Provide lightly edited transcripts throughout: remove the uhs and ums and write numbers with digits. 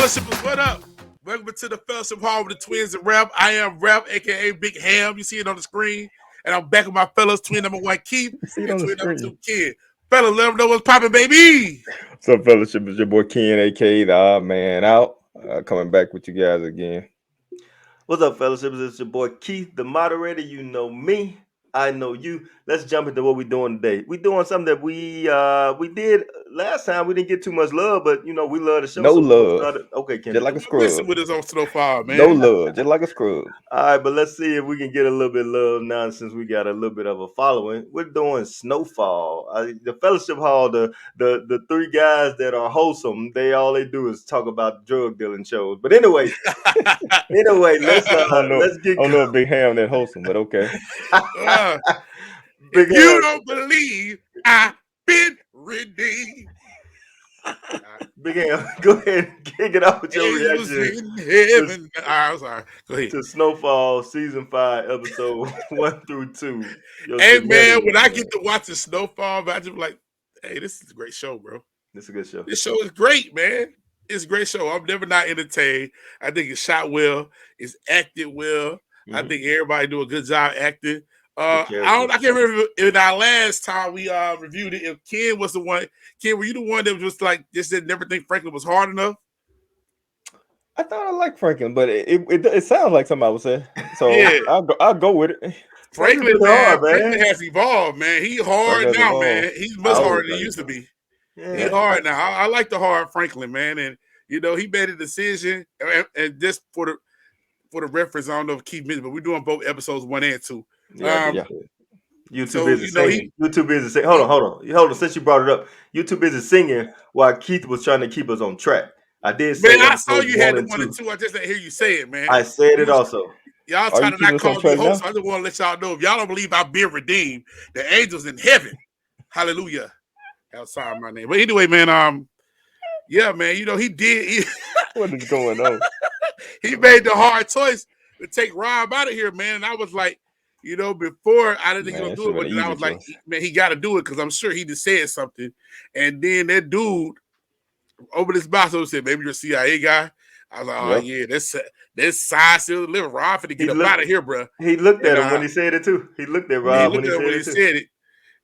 Fellowshippers, what up? Welcome to the Fellowship Hall with the Twins and Rep. I am Rep, aka Big Ham. You see it on the screen. And I'm back with my fellows, twin number one Keith and twin number two Ken. Fellas, let them know what's popping, baby. What's up, Fellowship? It's your boy Ken, aka the Odd Man Out. Coming back with you guys again. What's up, Fellowship? It's your boy Keith, the moderator. You know me. I know you. Let's jump into what we're doing today. We're doing something that we did last time. We didn't get too much love, but we love the show. No love. Okay, Ken. Just like a scrub. With us on Snowfall, man. No love, just like a scrub. All right, but let's see if we can get a little bit of love now since we got a little bit of a following. We're doing Snowfall. The Fellowship Hall, the three guys that are wholesome, all they do is talk about drug dealing shows. But anyway, let's get. I don't know if Big Ham that wholesome, but okay. If you don't believe I've been redeemed. Big Ham, go ahead and kick it off with your reaction. I'm sorry. Go ahead. To Snowfall Season 5, Episode 1 through 2. Hey, man, when I get to watching Snowfall, I just be like, hey, this is a great show, bro. This is a good show. This show is great, man. It's a great show. I'm never not entertained. I think it's shot well. It's acted well. Mm-hmm. I think everybody do a good job acting. I can't remember in our last time we reviewed it if Ken was the one. Ken, were you the one that was just like just didn't never think Franklin was hard enough? I thought I liked Franklin, but it sounds like something I was saying. So yeah. I'll go with it. Franklin has evolved, man. He's hard now, man. He's much harder than he used to be. Yeah. He's hard now. I like the hard Franklin, man, and he made a decision. And just for the reference, I don't know if Keith mentioned, but we're doing both episodes 1 and 2. You too busy singing. You too busy singing. Hold on. Since you brought it up, you too busy singing while Keith was trying to keep us on track. I did say, man, I saw you had the 1 and 2. I just didn't hear you say it, man. I said it also. Y'all trying to not call me host. I just want to let y'all know if y'all don't believe I've been redeemed, the angels in heaven, hallelujah, outside my name. But anyway, man, yeah, man, he did. What is going on? He made the hard choice to take Rob out of here, man. And I was like, before I didn't think he was going to do it, but then I was like, man, he got to do it because I'm sure he just said something. And then that dude over this box said, maybe you're a CIA guy. I was like, oh, yeah, that's size still living. Rob finna get him out of here, bro. He looked at him when he said it, too. He looked at Rob when he said it.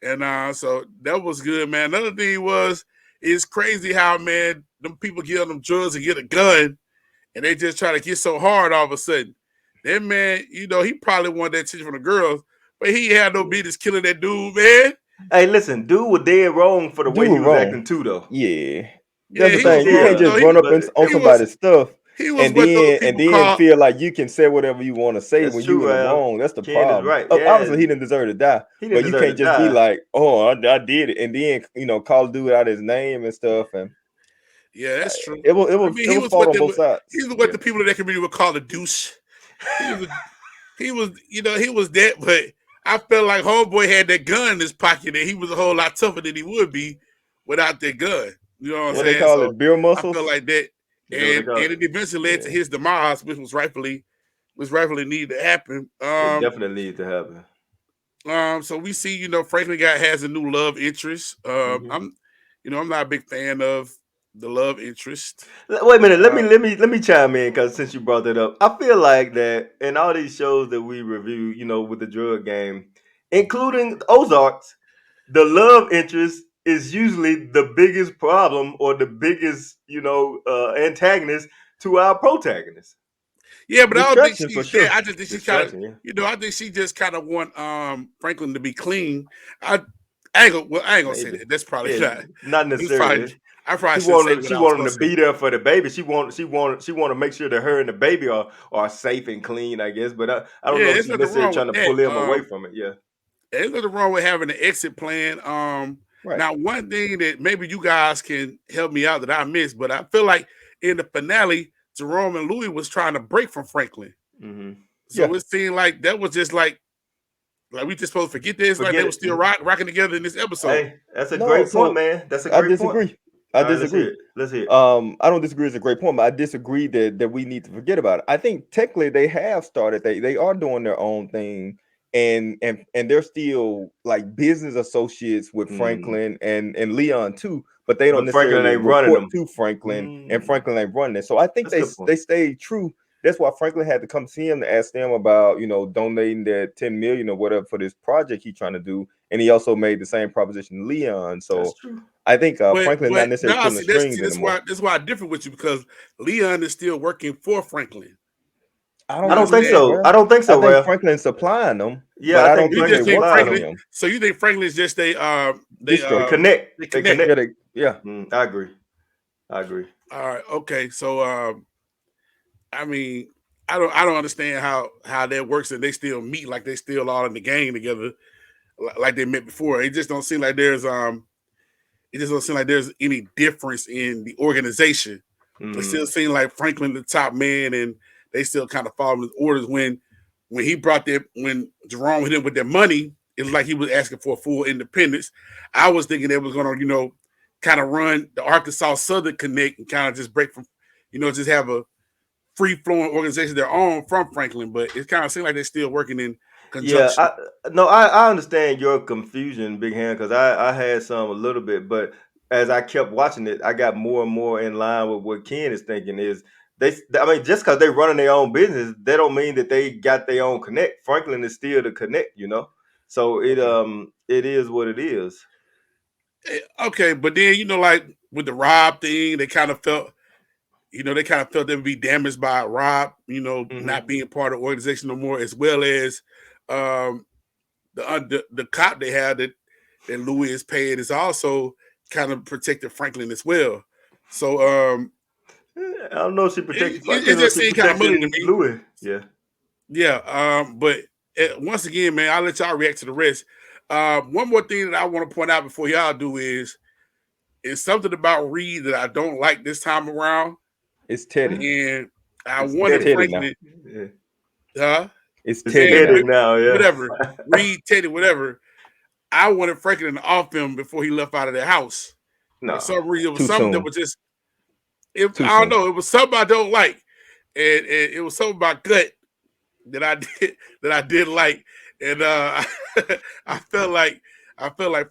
And so that was good, man. Another thing it's crazy how, man, them people get on them drugs and get a gun, and they just try to get so hard all of a sudden. That man, he probably wanted that attention from the girls, but he had no business killing that dude, man. Hey, listen, dude was dead wrong for the way he was acting too, though. Yeah. That's the thing. You can't just run up on somebody's stuff and then feel like you can say whatever you want to say when you were wrong. That's the problem. Right. Obviously, he didn't deserve to die, but you can't just be like, "Oh, I did it," and then call the dude out his name and stuff. And yeah, that's true. It was fault on both sides. He was what the people in that community would call a douche. He was that, but I felt like homeboy had that gun in his pocket, and he was a whole lot tougher than he would be without that gun. You know what I'm saying? They call it beer muscles. I feel like that, and it eventually led to his demise, which was rightfully needed to happen. It definitely needed to happen. So we see, Franklin has a new love interest. I'm not a big fan of the love interest. Wait a minute, let me chime in because since you brought that up, I feel like that in all these shows that we review, with the drug game, including Ozarks, the love interest is usually the biggest problem or the biggest, antagonist to our protagonist. Yeah, but I don't think she's. I just think she kind of. I think she just kind of want Franklin to be clean. I ain't gonna say that. That's probably not necessarily. I probably she wanted him to be there for the baby. She want to make sure that her and the baby are safe and clean, I guess. But I don't know if she's necessarily trying to pull him away from it. Yeah, there's nothing wrong with having an exit plan. Right. Now, one thing that maybe you guys can help me out that I missed, but I feel like in the finale, Jerome and Louis was trying to break from Franklin. Mm-hmm. So it seemed like that was just like we just supposed to forget this. They were still rocking together in this episode. Hey, that's a great point, man. That's a great point. I disagree. Let's hear it. I don't disagree. It's a great point, but I disagree that we need to forget about it. I think technically they have started. They are doing their own thing, and they're still like business associates with Franklin and Leon too. but they don't necessarily report to Franklin, and Franklin ain't running it. So I think they stayed true. That's why Franklin had to come see him to ask them about, donating that 10 million or whatever for this project he's trying to do. And he also made the same proposition to Leon. So I think Franklin not necessarily pulling the strings anymore. That's why I'm different with you, because Leon is still working for Franklin. I don't think so. I don't think so. I think Franklin's supplying them. Yeah, but I don't think they're working them. So you think Franklin's just they connect? They connect. Yeah. I agree. All right. Okay. So I mean, I don't understand how that works, and they still meet like they still all in the game together, like they met before. It just don't seem like there's any difference in the organization. It still seems like Franklin the top man, and they still kind of follow his orders. When Jerome hit him with their money, it was like he was asking for full independence. I was thinking they was going to, kind of run the Arkansas Southern Connect and kind of just break from, just have a free-flowing organization their own from Franklin. But it kind of seems like they're still working in conjunction. Yeah, I understand your confusion, Big Hand, because I had some a little bit, but as I kept watching it, I got more and more in line with what Ken is thinking. Is just because they're running their own business, they don't mean that they got their own connect. Franklin is still the connect, So it is what it is. Okay, but then like with the Rob thing, they kind of felt they would be damaged by Rob, not being part of the organization no more, as well as the cop they had that Louis is paid is also kind of protected Franklin as well. So I don't know if she protected Franklin. It just seemed kind of muddy to me. Louis, yeah. But once again, man, I'll let y'all react to the rest. One more thing that I want to point out before y'all do is something about Reed that I don't like this time around. It's Teddy, and I wanted Franklin. It's Teddy now, yeah. Whatever, Reed, Teddy, whatever. I wanted Franklin off him before he left out of the house. No, for some reason, it was something that was just. I don't know. It was something I don't like, and it was something about gut that I did like, and I felt like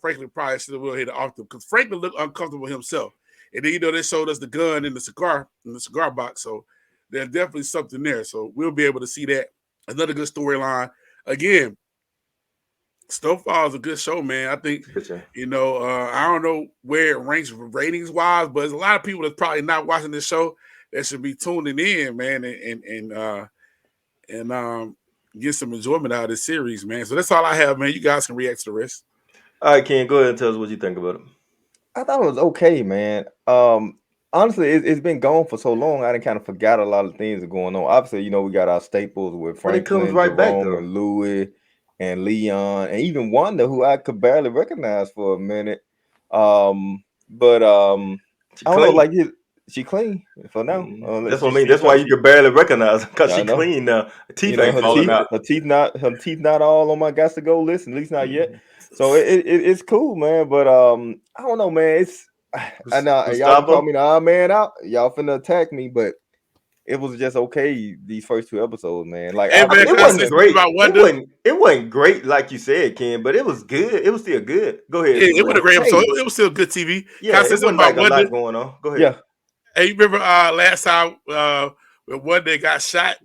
Franklin probably should have hit it off them, because Franklin looked uncomfortable himself, and then they showed us the gun in the cigar box, so there's definitely something there. So we'll be able to see that. Another good storyline. Again, Snowfall is a good show, man. I think, I don't know where it ranks ratings wise, but there's a lot of people that's probably not watching this show that should be tuning in, man, and get some enjoyment out of this series, man. So that's all I have, man. You guys can react to the rest. All right, Ken, go ahead and tell us what you think about it. I thought it was okay, man. Honestly, it's been gone for so long. I done kind of forgot a lot of things that are going on. Obviously, we got our staples with Franklin, Jerome, and Louis, and Leon, and even Wanda, who I could barely recognize for a minute. But I don't know, like she clean for now. That's what I mean. That's why you can barely recognize her, because she clean now. Her teeth ain't falling out. Her teeth not all on my got to go list, at least not yet. So it's cool, man. But I don't know, man. I know y'all call me the odd man out. Y'all finna attack me, but it was just okay these first two episodes, man. Like it wasn't great. It wasn't great, like you said, Ken, but it was good. It was still good. Go ahead. Yeah, it was a great episode. It was still good TV. Yeah, it wasn't like a lot going on. Go ahead. Yeah. Hey, you remember last time when Wanda got shot,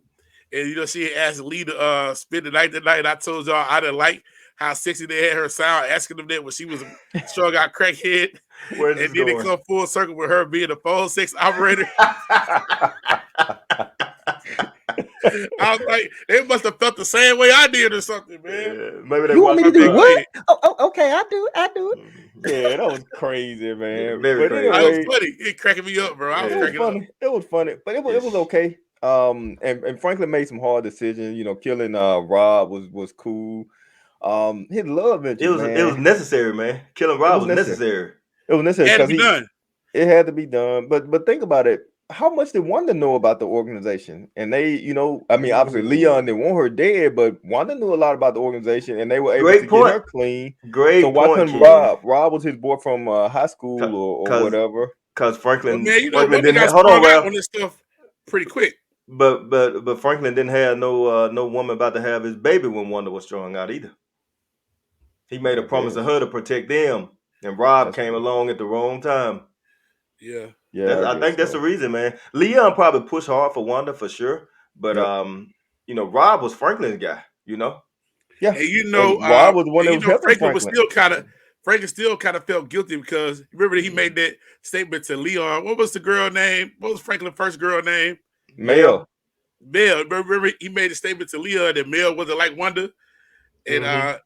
and she asked Lee to spend the night tonight, and I told y'all I didn't like how sexy they had her sound, asking them that when she was a strung out crackhead. And then they come full circle with her being a phone sex operator. I was like, they must have felt the same way I did or something, man. Yeah, maybe they want me to do what? Oh, okay, I do it. Yeah, that was crazy, man. Very crazy. Anyway, it was funny. It cracking me up, bro. It was funny, but it was okay. And Franklin made some hard decisions. Killing Rob was cool. His love interest, it was necessary, man. Killing Rob was necessary. It was necessary. It had to be done. It had to be done. But think about it. How much did Wanda know about the organization? And they, obviously Leon didn't want her dead, but Wanda knew a lot about the organization, and they were able to get her clean. So why couldn't Rob? Rob was his boy from high school or whatever. Because Franklin, Franklin didn't have, hold on, on this stuff pretty quick. But Franklin didn't have no woman about to have his baby when Wanda was strung out either. He made a promise to her to protect them. And Rob came along at the wrong time. Yeah. I think that's the reason, man. Leon probably pushed hard for Wanda for sure, but Rob was Franklin's guy. Yeah, and Rob was the one that was helping Franklin. Franklin still kind of felt guilty because remember he made that statement to Leon. What was the girl name? What was Franklin's first girl name? Mel. Remember he made a statement to Leon that Mel wasn't like Wanda, and and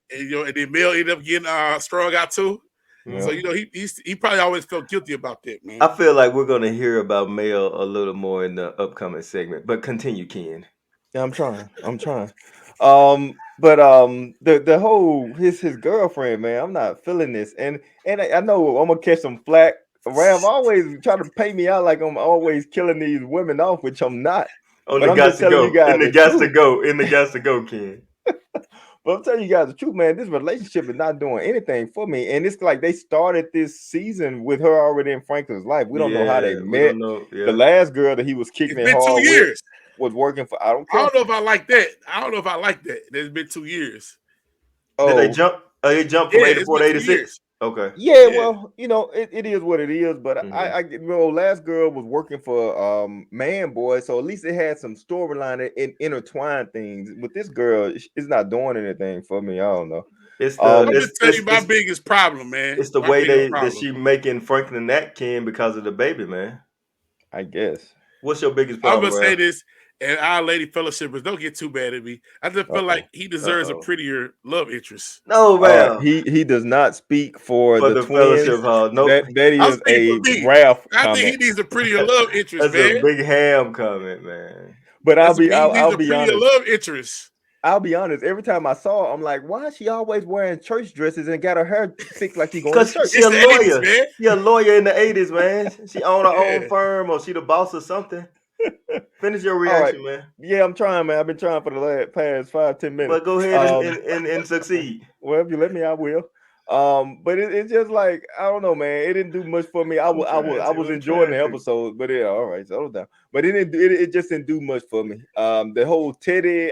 then Mel ended up getting strung out too. Yeah. So he probably always felt guilty about that, man. I feel like we're gonna hear about Mel a little more in the upcoming segment, but continue, Ken. Yeah, I'm trying. But the whole his girlfriend, man, I'm not feeling this, and I know I'm gonna catch some flack. Rav always try to pay me out like I'm always killing these women off, which I'm not. But I'm just telling you guys the guys to go, Ken. But I'm telling you guys the truth, man. This relationship is not doing anything for me, and it's like they started this season with her already in Franklin's life. We don't know how they met. The last girl that he was kicking it hard with was working for. I don't care. I don't know if I like that. It's been 2 years. Oh, did they jump? They jumped from 84 to 86. Okay. Yeah, well, it is what it is. But I last girl was working for Man Boy, so at least it had some storyline and intertwined things. With this girl, it's not doing anything for me. I don't know. I'm gonna tell you my biggest problem, man. It's the way that she making Franklin that Ken because of the baby, man. I guess. What's your biggest problem? I'm gonna say this, and our lady fellowshippers, don't get too bad at me. I just feel like he deserves a prettier love interest. No, man. He does not speak for the twins. Fellowship hall. No, that is a Ralph I comment. think he needs a prettier love interest. That's a big ham comment, man. But I'll be honest. Love interest. I'll be honest. Every time I saw her, I'm like, why is she always wearing church dresses and got her hair fixed like she going to church? She's a lawyer. 80s, she a lawyer in the 80s, man. She own her own firm or she the boss or something. Finish your reaction, man. Yeah, I'm trying, man. I've been trying for the past 5-10 minutes. But go ahead and succeed. Well, if you let me, I will. But it's just like, I don't know, man. It didn't do much for me. I was enjoying the episode, but yeah, all right, settle down. But it just didn't do much for me. The whole Teddy,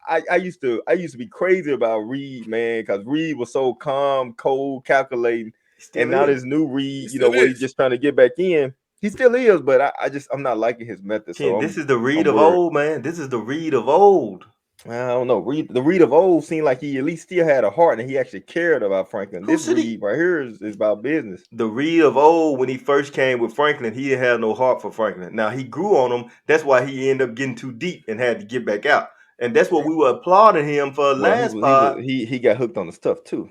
I used to be crazy about Reed, man, because Reed was so calm, cold, calculating, and now this new Reed, where he's just trying to get back in. He still is, but I'm not liking his methods. So this is the Reed of old, man. This is the Reed of old. I don't know. The Reed of old seemed like he at least still had a heart and he actually cared about Franklin. This Reed right here is about business. The Reed of old, when he first came with Franklin, he didn't have no heart for Franklin. Now he grew on him. That's why he ended up getting too deep and had to get back out. And that's what we were applauding him for last part. He got hooked on the stuff too.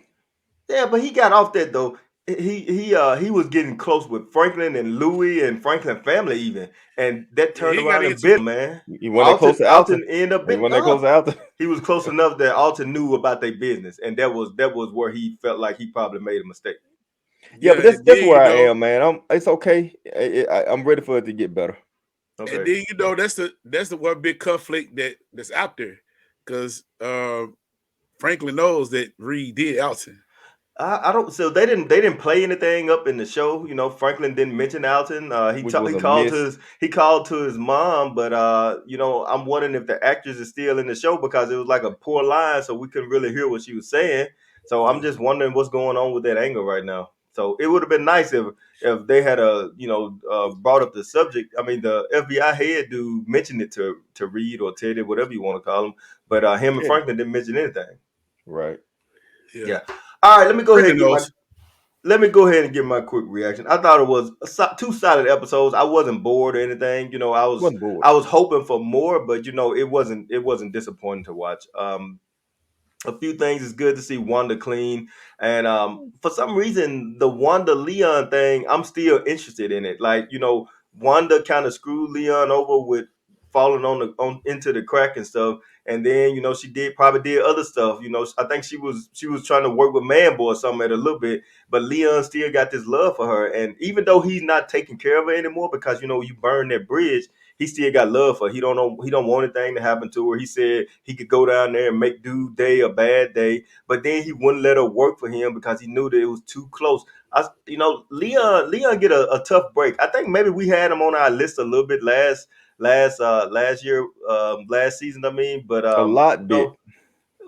Yeah, but he got off that though. He was getting close with Franklin and Louis and Franklin family even, and that turned around a bit, man. He went close to Alton. Ended up he was close enough that Alton knew about their business, and that was where he felt like he probably made a mistake. Yeah, but that's where I am, man. It's okay. I'm ready for it to get better. Okay. And then that's the one big conflict that's out there, because Franklin knows that Reed did Alton. I don't. So they didn't play anything up in the show. Franklin didn't mention Alton. He called to his mom, but I'm wondering if the actress is still in the show because it was like a poor line, so we couldn't really hear what she was saying. So I'm just wondering what's going on with that angle right now. So it would have been nice if they had brought up the subject. I mean, the FBI head dude mentioned it to Reed or Teddy, whatever you want to call him, but him and Franklin didn't mention anything. Right. Yeah. All right, let me go ahead and give my quick reaction. I thought it was 2 solid episodes. I wasn't bored or anything. I was hoping for more, but it wasn't disappointing to watch. A few things is good to see Wanda clean, and for some reason the Wanda Leon thing, I'm still interested in it. Like Wanda kind of screwed Leon over with falling on into the crack and stuff. And then, she probably did other stuff. I think she was trying to work with Man Boy or something a little bit, but Leon still got this love for her. And even though he's not taking care of her anymore because, you burn that bridge, he still got love for her. He don't want anything to happen to her. He said he could go down there and make dude day a bad day, but then he wouldn't let her work for him because he knew that it was too close. Leon get a tough break. I think maybe we had him on our list a little bit last year, last season. I mean, but a lot bit.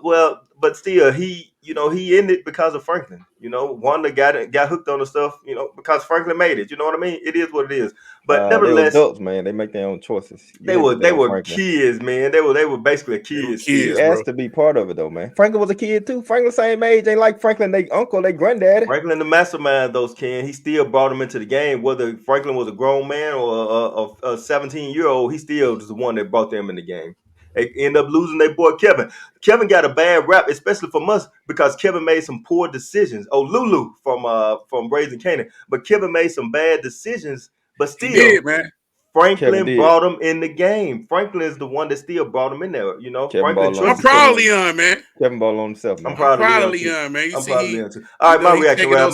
Well, but still, he ended because of Franklin. Wanda got hooked on the stuff. Because Franklin made it. You know what I mean? It is what it is. But They were nevertheless, adults, man. They make their own choices. You they had were to tell kids, man. They were basically kids He still. asked to be part of it though, man. Franklin was a kid too. Franklin same age. Ain't like Franklin, they uncle, they granddaddy. Franklin, the mastermind, those Ken. He still brought him into the game. Whether Franklin was a grown man or a 17-year-old, he still was the one that brought them in the game. They end up losing their boy Kevin. Kevin got a bad rap, especially from us, because Kevin made some poor decisions. Oh, Lulu from Raising Canaan, but Kevin made some bad decisions. But still, he did, man. Franklin brought him in the game. Franklin is the one that still brought him in there. Franklin I'm proud of Leon, man. Kevin ball on himself, man. I'm proud of Leon, man. I'm proud of Leon too. All right, my reaction, Ralph.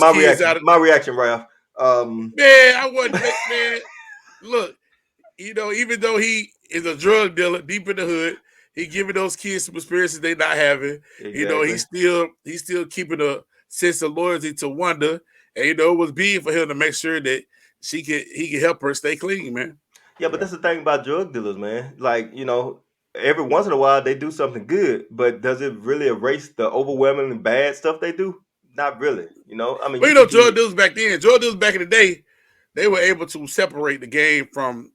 My reaction, Ralph. Man, I wasn't, man. Look, even though he is a drug dealer deep in the hood, he giving those kids some experiences they not having. Exactly. He's still keeping a sense of loyalty to Wanda, and it was big for him to make sure that he can help her stay clean, man. Yeah, but that's the thing about drug dealers, man. Like, every once in a while they do something good, but does it really erase the overwhelmingly bad stuff they do? Not really. I mean, drug dealers back then, drug dealers back in the day, they were able to separate the game from,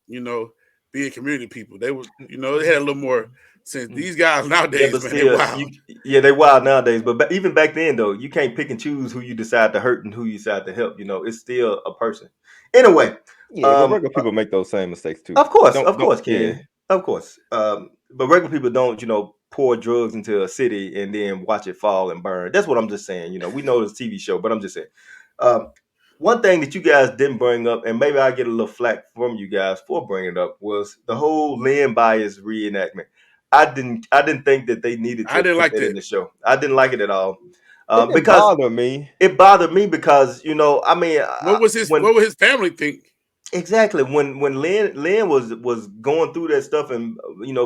being community people. They were, they had a little more sense. These guys nowadays, man, they're wild. They wild nowadays. But even back then, though, you can't pick and choose who you decide to hurt and who you decide to help. It's still a person. Anyway. Yeah, regular people make those same mistakes too. Of course, Ken. Of course. But regular people don't, pour drugs into a city and then watch it fall and burn. That's what I'm just saying. We know it's a TV show, but I'm just saying. One thing that you guys didn't bring up, and maybe I get a little flack from you guys for bringing it up, was the whole Lynn Byers reenactment. I didn't think that they needed to put that in the show. I didn't like it at all. It didn't bother me. It bothered me because I mean, what would his family think? Exactly. When Lynn was going through that stuff and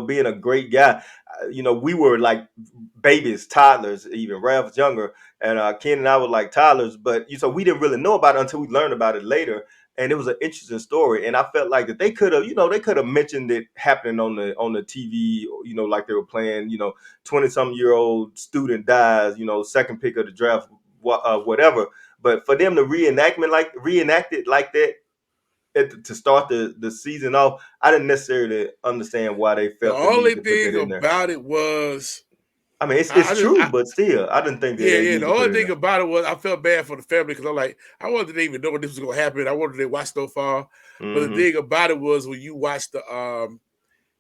being a great guy, we were like babies, toddlers, even Ralph's younger, and Ken and I were like toddlers, but so we didn't really know about it until we learned about it later. And it was an interesting story, and I felt like that they could have mentioned it happening on the TV, like they were playing, 20-some-year-old student dies, second pick of the draft, whatever. But for them to reenact it like that. To start the season off, I didn't necessarily understand why they felt the only thing about it was, I mean, it's true, but still, I didn't think that. Yeah. The only thing about it was I felt bad for the family because I'm like, I wasn't even know what this was going to happen. I wanted to watch Snowfall, but the thing about it was when you watch the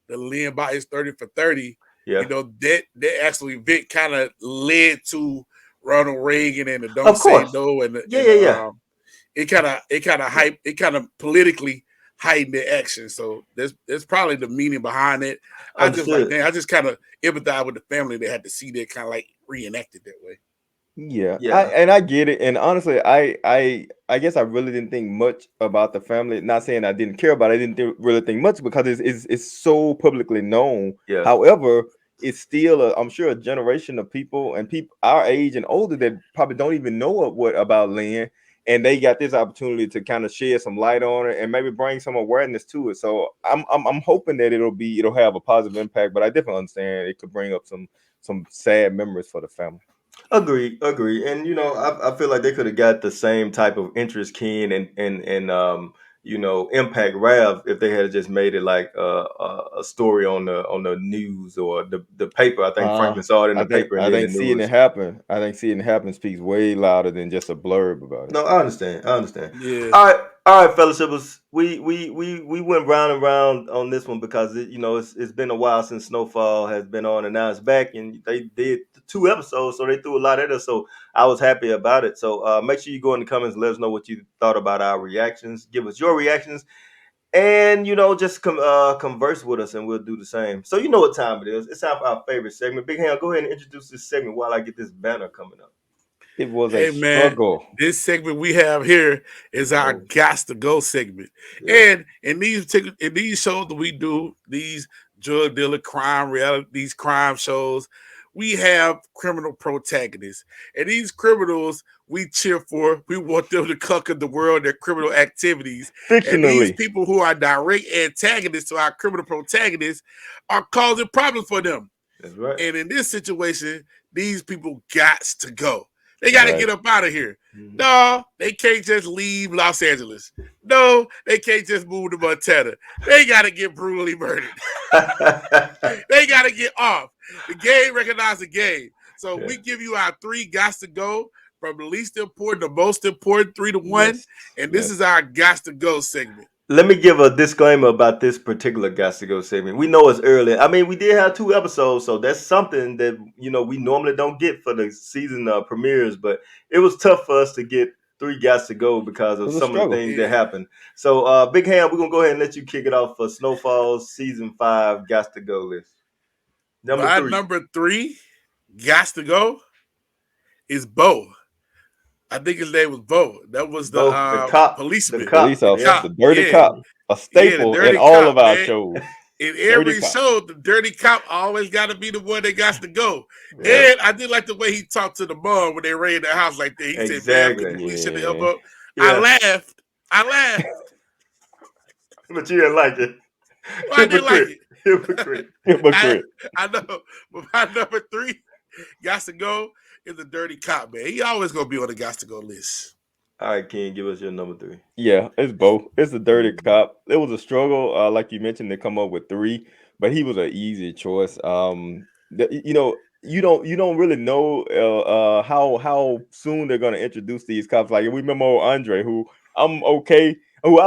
Lynn Byers 30 for 30, that actually event kind of led to Ronald Reagan and the Don't Say No and it kind of politically heightened the action. So there's probably the meaning behind it. I just kind of empathize with the family that had to see that kind of like reenacted that way. Yeah. I get it. And honestly, I guess I really didn't think much about the family. Not saying I didn't care about it. I didn't really think much because it's so publicly known. Yeah. However, it's still I'm sure a generation of people and people our age and older that probably don't even know what about Lynn. And they got this opportunity to kind of shed some light on it and maybe bring some awareness to it. So I'm hoping that it'll have a positive impact. But I definitely understand it could bring up some sad memories for the family. Agree. And I feel like they could have got the same type of interest, Ken, and impact Rav if they had just made it like a story on the news or the paper. I think Franklin saw it in the paper. I think seeing it happen. I think seeing it happen speaks way louder than just a blurb about it. No, I understand. Yeah. All right, fellowshippers. We went round and round on this one because it's been a while since Snowfall has been on, and now it's back, and they did 2 episodes, so they threw a lot at us. So I was happy about it. So make sure you go in the comments and let us know what you thought about our reactions. Give us your reactions, and just converse with us, and we'll do the same. So you know what time it is. It's time for our favorite segment. Big Ham, go ahead and introduce this segment while I get this banner coming up. It was a struggle. Man, this segment we have here is our Gots to Go segment. Yeah. And in these shows that we do, these drug dealer crime reality, these crime shows, we have criminal protagonists. And these criminals we cheer for. We want them to conquer the world, their criminal activities. Fictionally. And these people who are direct antagonists to our criminal protagonists are causing problems for them. That's right. And in this situation, these people got to go. They got to get up out of here. Mm-hmm. No, they can't just leave Los Angeles. No, they can't just move to Montana. They got to get brutally murdered. They got to get off. The game recognizes the game. So we give you our 3 gots to go from the least important to most important, 3 to 1. Yes. And this is our gots to go segment. Let me give a disclaimer about this particular Gots to Go segment. We know it's early. I mean, we did have 2 episodes, so that's something that, we normally don't get for the season premieres, but it was tough for us to get 3 Gots to Go because of some of the things that happened. So, Big Ham, we're going to go ahead and let you kick it off for Snowfall's Season 5 Gots to Go list. Number 3 Gots to Go is Bo. I think his name was Bo. That was the cop, policeman. The police officer, the dirty cop. A staple in all of our shows. In every show, the dirty cop always got to be the one that got to go. Yeah. And I did like the way he talked to the mom when they raided the house like that. He said, man, the police should have helped up. Yeah. I laughed. But you didn't like it. Well, I didn't like it. Hypocrite. I know. But my number 3 Gots to Go is the dirty cop, man. He always going to be on the Gots to Go list. All right, Ken, give us your number 3. Yeah, it's Bo. It's the dirty cop. It was a struggle, like you mentioned, to come up with 3, but he was an easy choice. You don't really know how soon they're gonna introduce these cops. Like we remember Andre, who I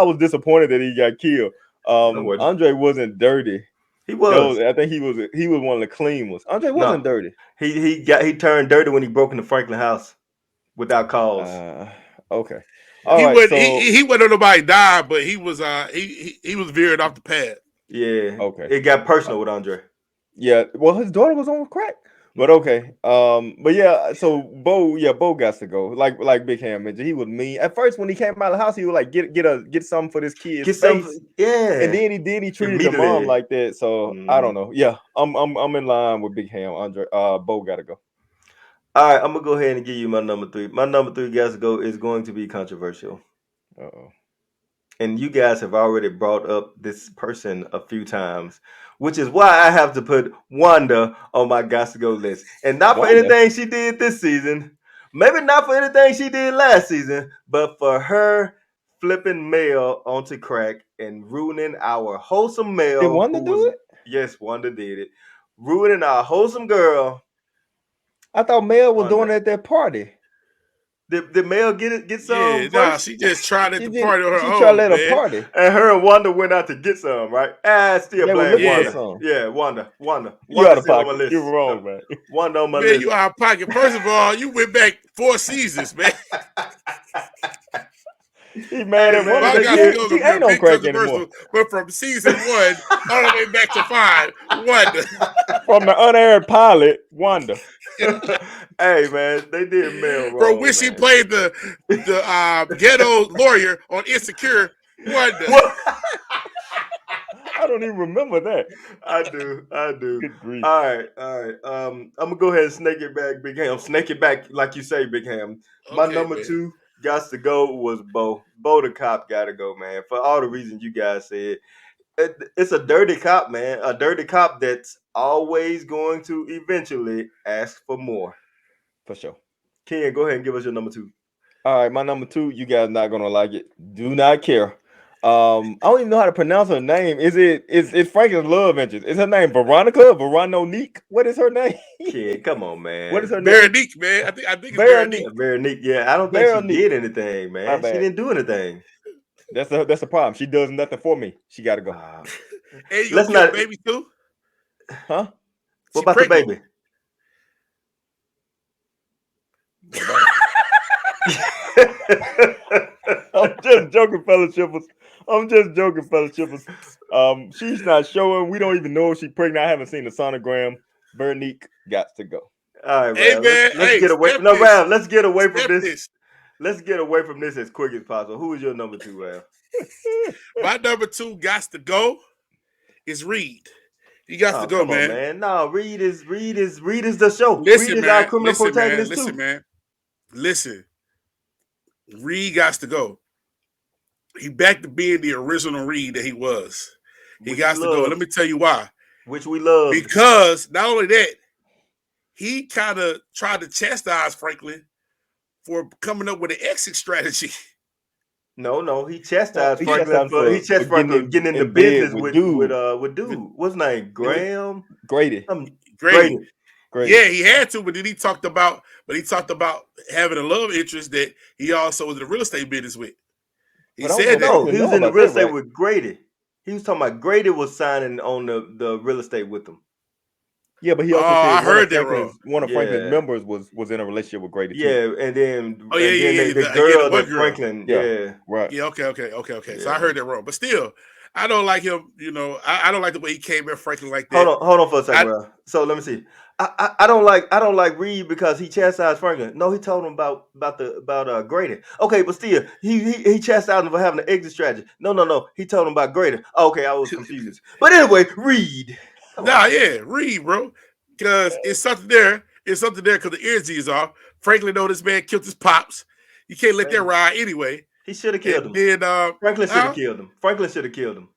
was disappointed that he got killed. Andre wasn't dirty. He was. I think he was one of the clean ones. Andre wasn't dirty. He turned dirty when he broke into Franklin house without cause. Okay. He wouldn't nobody died, but he was veering off the path. Yeah. Okay. It got personal with Andre. Yeah. Well, his daughter was on crack. But okay. But yeah, so Bo got to go. Like Big Ham mentioned, he was mean. At first, when he came out of the house, he was like, get something for this kid's face. Yeah. And then he treated the mom like that. So I don't know. Yeah. I'm in line with Big Ham. Andre Bo gotta go. All right, I'm gonna go ahead and give you my number 3. My number 3 Gots to Go is going to be controversial. And you guys have already brought up this person a few times, which is why I have to put Wanda on my Gots to Go list. And not for anything she did this season, maybe not for anything she did last season, but for her flipping male onto crack and ruining our wholesome male. Did Wanda do it? Yes, Wanda did it. Ruining our wholesome girl. I thought Mel was doing it at that party. Did Mel get some? Yeah, nah, she just tried at the party on her own. She tried at a party. And her and Wanda went out to get some, right? Still blame Wanda. Yeah, Wanda. You out of pocket. You're wrong, man. Wanda on my list. Man, you out of pocket. First of all, you went back 4 seasons, man. He mad at Wanda. She ain't no crack anymore. But from season 1 all the way back to 5, Wanda. From the unaired pilot, Wanda. Hey man, they did Mel wrong. Bro, when she played the ghetto lawyer on Insecure, Wanda. I don't even remember that. I do. Good grief. All right. I'm gonna go ahead and snake it back, Big Ham. Snake it back, like you say, Big Ham. My number 2 Gots to Go was Bo. Bo the cop gotta go, man. For all the reasons you guys said. It's a dirty cop, man. A dirty cop that's always going to eventually ask for more. For sure. Ken, go ahead and give us your number 2. All right, my number 2, you guys not gonna like it. Do not care. I don't even know how to pronounce her name. Is Franklin's love interest? Is her name Veronica? Veronique? What is her name? Ken, come on, man. What is her name? Veronique, man. I think it's Veronique. Veronique, yeah. I don't think she did anything, man. She didn't do anything. That's the problem. She does nothing for me. She got to go. Hey, you got a baby too? Huh? What about the baby? I'm just joking, fellowshippers. She's not showing. We don't even know if she's pregnant. I haven't seen the sonogram. Veronique got to go. All right, man. Let's get away. No, Ralph, let's get away from this. Let's get away from this as quick as possible. Who is your number 2, Ralph? My number 2 Gots to Go is Reed. He got to go, man. No, Reed is the show. Listen, Reed is man. our criminal protagonist too. Listen, man. Listen. Reed got to go. He back to being the original Reed that he was. He got to go. Let me tell you why. which we love. Because not only that, he kind of tried to chastise Franklin for coming up with an exit strategy. No, he chastised Franklin getting into business with dude. What's his name? Grady. Grady. Yeah, he had to, but then he talked about having a love interest that he also was in the real estate business with. He said that he was in the real estate with Grady. He was talking about Grady was signing on the real estate with them. Yeah, but he also said one of Franklin's members was in a relationship with Grady too. Yeah, and then the girl that Franklin. Yeah, right. Yeah, okay. Yeah. So I heard that wrong, but still, I don't like him. You know, I don't like the way he came at Franklin like that. Hold on for a second, bro. So let me see. I don't like Reed because he chastised Franklin. No, he told him about Grady. Okay, but still, he chastised him for having an exit strategy. No. He told him about Grady. Okay, I was confused. But anyway, Reed. Reed, bro. Because it's something there. It's something there because the energy is off. Franklin know this man killed his pops. You can't let that ride anyway. He should have killed him. Franklin should have killed him. Franklin should have killed him.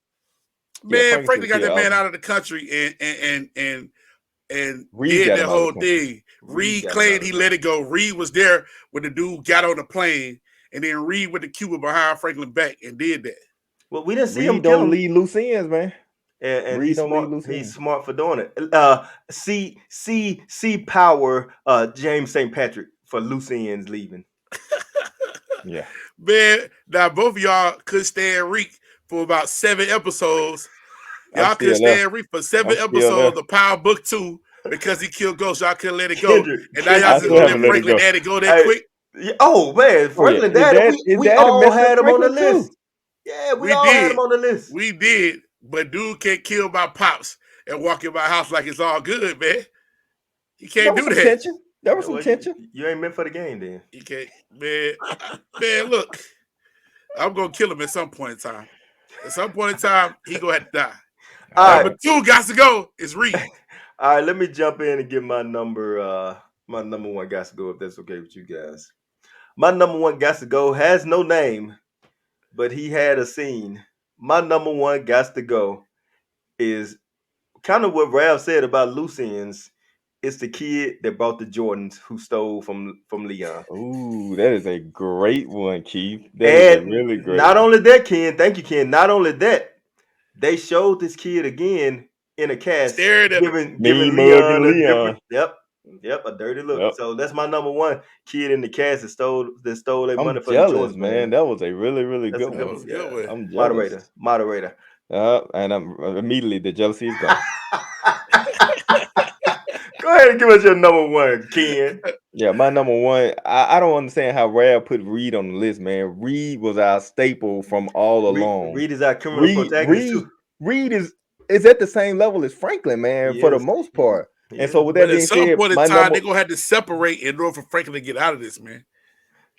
Man, Franklin got that man out of the country and did that whole thing. Reed claimed he let it go. Reed was there when the dude got on the plane, and then Reed went to Cuba behind Franklin back and did that. Well, we didn't see him. Don't leave loose ends, man. And he's smart. He's smart for doing it. C power James St. Patrick for loose ends leaving. Yeah, man. Now both of y'all could stand Reek for about 7 episodes. Y'all could stand Reek for 7 episodes of Power Book 2 because he killed Ghost. Y'all couldn't let it go, and now y'all just let Franklin Daddy go that quick. Oh man, Franklin Daddy, we all had him on the list. Yeah, we all had him on the list. We did, but dude can't kill my pops and walk in my house like it's all good, man. He can't do that. There was some tension. You ain't meant for the game, then. You can't, man. Man, look, I'm gonna kill him at some point in time. At some point in time, he gonna have to die. Number 2 got to go is Reed. All right, let me jump in and give my number. My number 1 got to go, if that's okay with you guys. My number 1 got to go has no name, but he had a scene. My number 1 got to go is kind of what Rav said about loose ends. It's the kid that brought the Jordans who stole from Leon. Ooh, that is a great one, Keith. That is really great. Not only that, Ken. Thank you, Ken. Not only that, they showed this kid again in a cast, giving Leon a different. Yep, a dirty look. Yep. So that's my number 1 kid in the cast that stole their money from the Jordans. Man. That was a really, really good one. That was a good one. I'm jealous. Moderator. And immediately the jealousy is gone. Go ahead and give us your number 1, Ken. Yeah, my number 1. I don't understand how Rav put Reed on the list, man. Reed was our staple from all along. Reed is our criminal protagonist too. Reed is at the same level as Franklin, man, for the most part. Yeah. And so with that being said, at some point in time, they're gonna have to separate in order for Franklin to get out of this, man.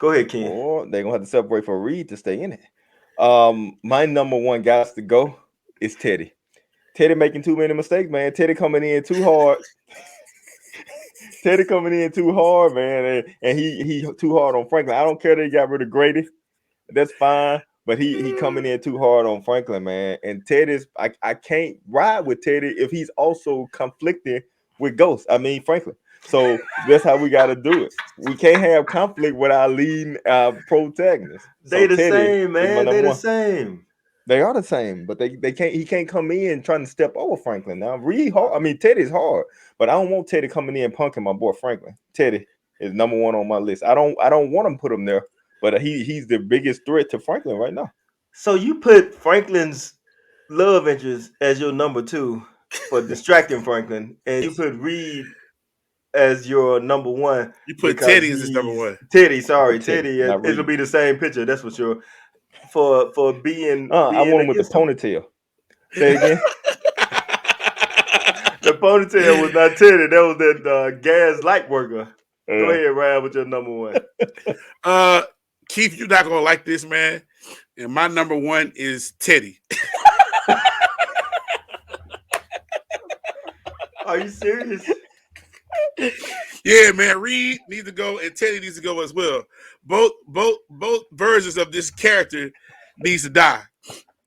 Go ahead, Ken. Or they're gonna have to separate for Reed to stay in it. My number 1 guys to go is Teddy. Teddy making too many mistakes, man. Teddy coming in too hard. Teddy coming in too hard, man, and he too hard on Franklin. I don't care that he got rid of Grady. That's fine. But he coming in too hard on Franklin, man. And I can't ride with Teddy if he's also conflicting with Ghost. I mean Franklin. So that's how we got to do it. We can't have conflict with our leading protagonist. They the same, man. They the same. They are the same, but they can't. He can't come in trying to step over Franklin. Now, Reed hard. I mean, Teddy's hard, but I don't want Teddy coming in punking my boy Franklin. Teddy is number 1 on my list. I don't want him to put him there, but he's the biggest threat to Franklin right now. So you put Franklin's love interest as your number 2 for distracting Franklin, and you put Reed as your number 1. You put Teddy as his number 1. Teddy. It'll be the same picture. That's for sure. For being I want him with the ponytail. Say again. The ponytail was not Teddy. That was that gas light worker. Go ahead, Ryan, with your number 1. Keith, you're not gonna like this, man. And my number 1 is Teddy. Are you serious? Yeah, man. Reed needs to go, and Teddy needs to go as well. Both versions of this character needs to die.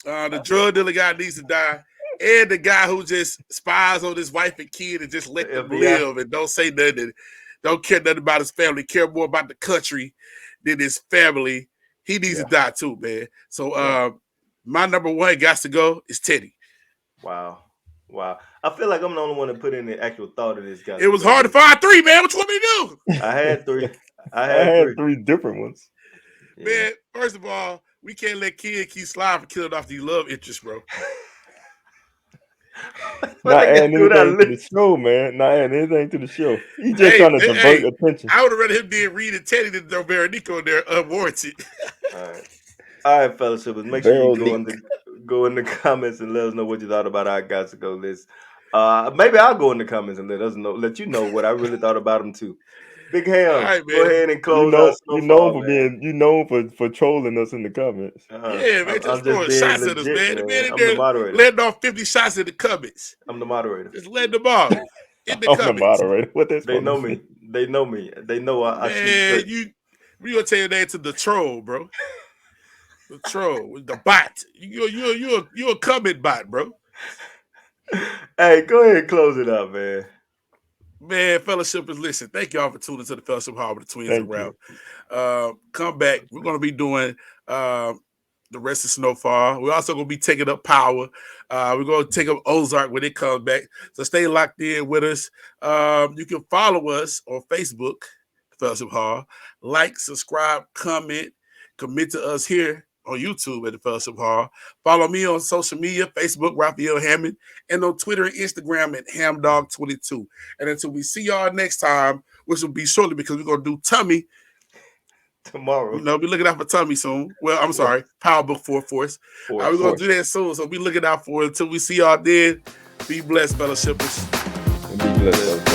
The drug dealer guy needs to die, and the guy who just spies on his wife and kid and just let them live and don't say nothing, don't care nothing about his family, care more about the country than his family. He needs to die too, man. So my number one got to go is Teddy. Wow. I feel like I'm the only one that put in the actual thought of this guy. It was hard to find three, man. What you want me to do? I had three. I had three different ones. Man, first of all, we can't let Kid keep sliding for killing off these love interests, bro. Not adding anything to the show, man. Not adding anything to the show. He's just trying to divert attention. I would have rather him did Reed and Teddy than throw Veronico in there unwarranted. All right, fellowship. Make sure you go in the comments and let us know what you thought about our Gots to Go list. Maybe I'll go in the comments and let you know what I really thought about them too. Big Ham, right, go ahead and close out. You known for trolling us in the comments. Yeah, man, just throwing shots at us, man. The man in there letting off 50 shots in the comments. I'm the moderator. Just letting them off in the comments. I'm the moderator. What they know me. They know me. They know I shoot. We gonna tell your name to the troll, bro. The troll, the bot. You a comment bot, bro. Hey, go ahead and close it out, man. Man, fellowshippers, listen. Thank y'all for tuning to the Fellowship Hall with the Twins around. Come back. We're gonna be doing the rest of Snowfall. We're also gonna be taking up Power. We're gonna take up Ozark when it comes back. So stay locked in with us. You can follow us on Facebook, Fellowship Hall. Like, subscribe, comment, commit to us here on YouTube at the Fellowship Hall. Follow me on social media, Facebook, Raphael Hammond, and on Twitter and Instagram at HamDog22. And until we see y'all next time, which will be shortly because we're going to do Tummy tomorrow. Be looking out for Tummy soon. Well, I'm sorry, Power Book 4 Force. We're going to do that soon, so be looking out for it. Until we see y'all then, be blessed, fellowshippers. Be blessed,